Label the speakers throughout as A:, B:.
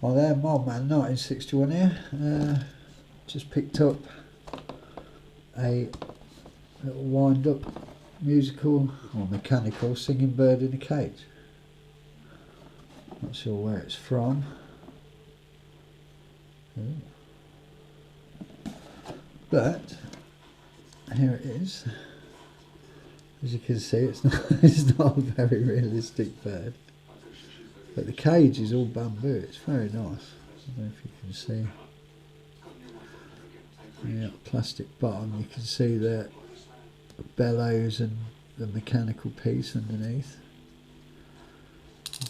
A: Hi there, Moldman 1961 here. Just picked up a little wind-up musical or mechanical singing bird in a cage. Not sure where it's from. But here it is. As you can see, it's not a very realistic bird. But the cage is all bamboo. It's very nice. I don't know if you can see. Yeah, plastic bottom. You can see the bellows and the mechanical piece underneath.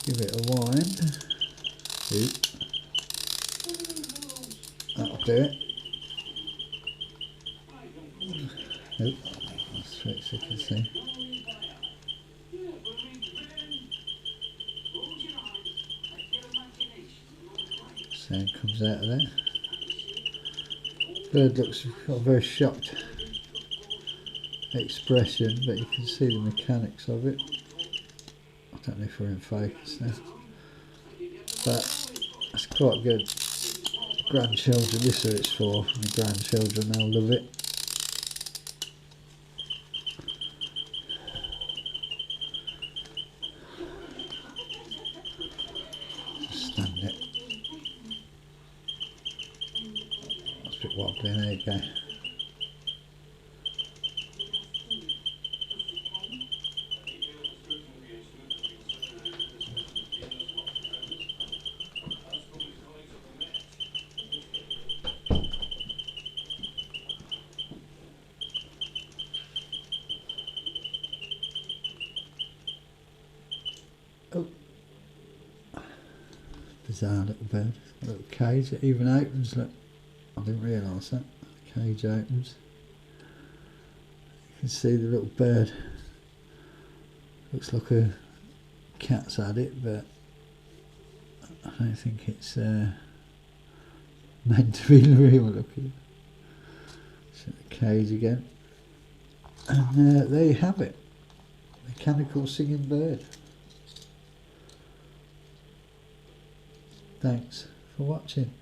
A: Give it a wind. Oop. That'll do it. Oop. That's tricks you can see. Sound comes out of there. Bird looks got a very shocked expression, but you can see the mechanics of it. I don't know if we're in focus now, but that's quite good. Grandchildren, this is what it's for. The grandchildren, they'll love it. Just stand it. That's a bit wobbly. There you go. Oh, bizarre little bird. A little cage. It even opens. Look, I didn't realise that. The cage opens. You can see the little bird. Looks like a cat's had it, but I don't think it's meant to be real looking. Shut the cage again. And there you have it. Mechanical singing bird. Thanks for watching.